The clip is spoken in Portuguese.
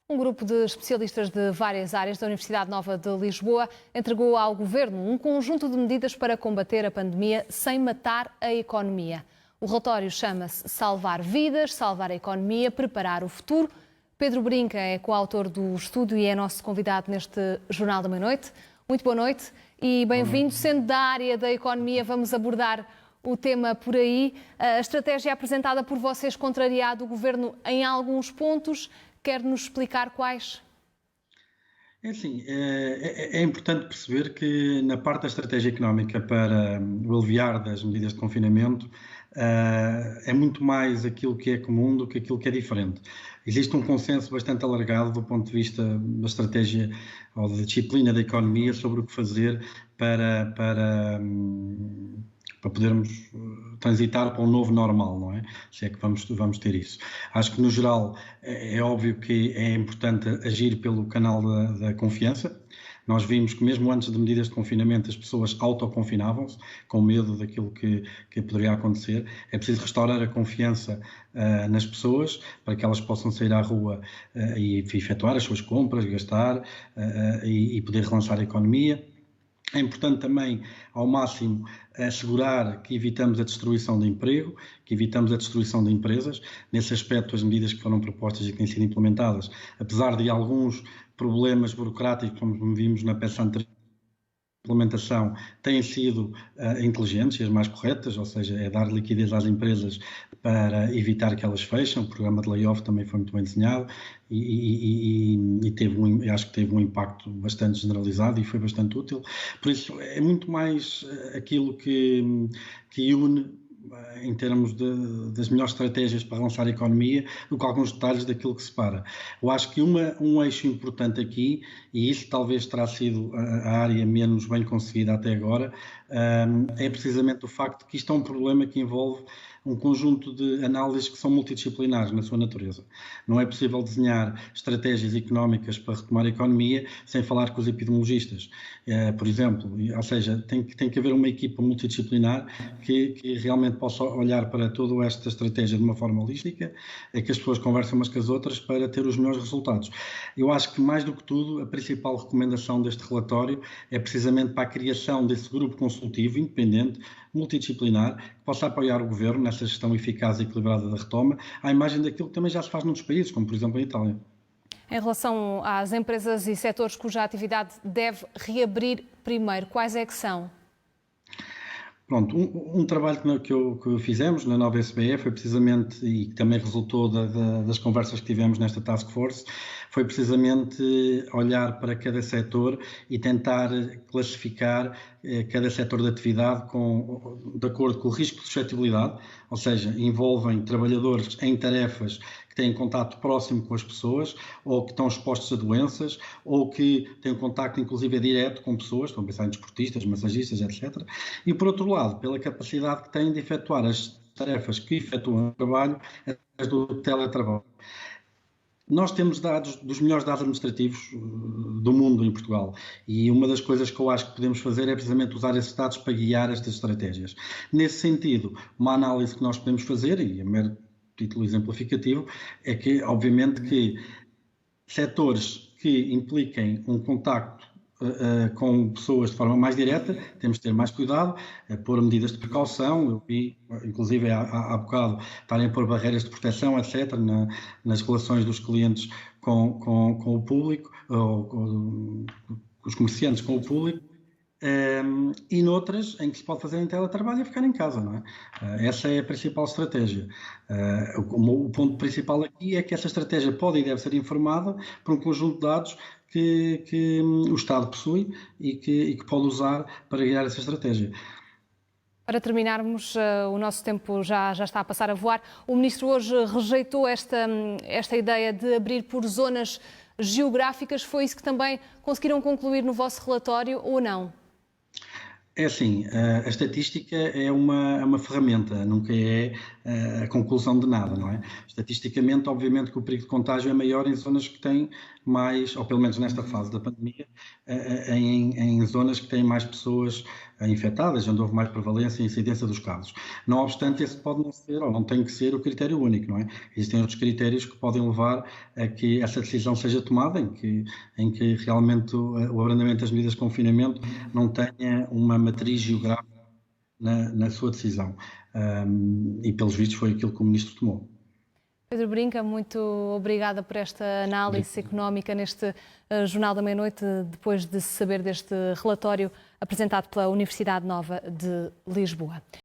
Um grupo de especialistas de várias áreas da Universidade Nova de Lisboa entregou ao Governo um conjunto de medidas para combater a pandemia sem matar a economia. O relatório chama-se Salvar Vidas, Salvar a Economia, Preparar o Futuro. Pedro Brinca é coautor do estudo e é nosso convidado neste Jornal da Meia-Noite. Muito boa noite e bem-vindo. Sendo da área da economia, vamos abordar o tema por aí. A estratégia apresentada por vocês contrariado o Governo em alguns pontos. Quer-nos explicar quais? É assim, é importante perceber que na parte da estratégia económica para o aliviar das medidas de confinamento é muito mais aquilo que é comum do que aquilo que é diferente. Existe um consenso bastante alargado do ponto de vista da estratégia ou da disciplina da economia sobre o que fazer para podermos transitar para um novo normal, não é? Se é que vamos ter isso. Acho que, no geral, é óbvio que é importante agir pelo canal da confiança. Nós vimos que mesmo antes de medidas de confinamento as pessoas autoconfinavam-se, com medo daquilo que poderia acontecer. É preciso restaurar a confiança nas pessoas para que elas possam sair à rua e efetuar as suas compras, gastar e poder relançar a economia. É importante também, ao máximo, assegurar que evitamos a destruição de emprego, que evitamos a destruição de empresas. Nesse aspecto, as medidas que foram propostas e que têm sido implementadas, apesar de alguns problemas burocráticos, como vimos na peça anterior, implementação têm sido inteligentes e as mais corretas, ou seja, é dar liquidez às empresas para evitar que elas fechem. O programa de layoff também foi muito bem desenhado e acho que teve um impacto bastante generalizado e foi bastante útil. Por isso, é muito mais aquilo que une em termos das melhores estratégias para relançar a economia do que alguns detalhes daquilo que separa. Eu acho que um eixo importante aqui, e isso talvez terá sido a área menos bem conseguida até agora, é precisamente o facto de que isto é um problema que envolve um conjunto de análises que são multidisciplinares na sua natureza. Não é possível desenhar estratégias económicas para retomar a economia sem falar com os epidemiologistas, por exemplo. Ou seja, tem que haver uma equipa multidisciplinar que realmente possa olhar para toda esta estratégia de uma forma holística, que as pessoas conversem umas com as outras para ter os melhores resultados. Eu acho que, mais do que tudo, a principal recomendação deste relatório é precisamente para a criação desse grupo consultivo independente, multidisciplinar, que possa apoiar o Governo nessa gestão eficaz e equilibrada da retoma, à imagem daquilo que também já se faz noutros países, como por exemplo a Itália. Em relação às empresas e setores cuja atividade deve reabrir primeiro, quais é que são? Pronto, um trabalho que fizemos na nova SBE foi precisamente, e que também resultou das conversas que tivemos nesta Task Force, foi precisamente olhar para cada setor e tentar classificar cada setor de atividade de acordo com o risco de suscetibilidade, ou seja, envolvem trabalhadores em tarefas que têm contato próximo com as pessoas, ou que estão expostos a doenças, ou que têm um contacto inclusive direto com pessoas, estão a pensar em desportistas, massagistas, etc. E por outro lado, pela capacidade que têm de efetuar as tarefas que efetuam o trabalho através do teletrabalho. Nós temos dados, dos melhores dados administrativos do mundo em Portugal, e uma das coisas que eu acho que podemos fazer é precisamente usar esses dados para guiar estas estratégias. Nesse sentido, uma análise que nós podemos fazer, e a mero título exemplificativo, é que, obviamente, que setores que impliquem um contacto com pessoas de forma mais direta, temos de ter mais cuidado, pôr medidas de precaução. Eu vi, inclusive há bocado, estarem a pôr barreiras de proteção, etc., nas relações dos clientes com o público, ou os comerciantes com o público, e noutras em que se pode fazer em teletrabalho e ficar em casa, não é? Essa é a principal estratégia. O ponto principal aqui é que essa estratégia pode e deve ser informada por um conjunto de dados que o Estado possui e que pode usar para guiar essa estratégia. Para terminarmos, o nosso tempo já está a passar a voar. O Ministro hoje rejeitou esta ideia de abrir por zonas geográficas. Foi isso que também conseguiram concluir no vosso relatório ou não? É assim, a estatística é uma ferramenta, nunca é a conclusão de nada, não é? Estatisticamente, obviamente que o perigo de contágio é maior em zonas que têm mais, ou pelo menos nesta fase da pandemia, em zonas que têm mais pessoas infectadas, onde houve mais prevalência e incidência dos casos. Não obstante, esse pode não ser, ou não tem que ser, o critério único, não é? Existem outros critérios que podem levar a que essa decisão seja tomada, em que realmente o abrandamento das medidas de confinamento não tenha uma matriz geográfica na sua decisão. E, pelos vistos, foi aquilo que o Ministro tomou. Pedro Brinca, muito obrigada por esta análise económica neste Jornal da Meia-Noite, depois de se saber deste relatório apresentado pela Universidade Nova de Lisboa.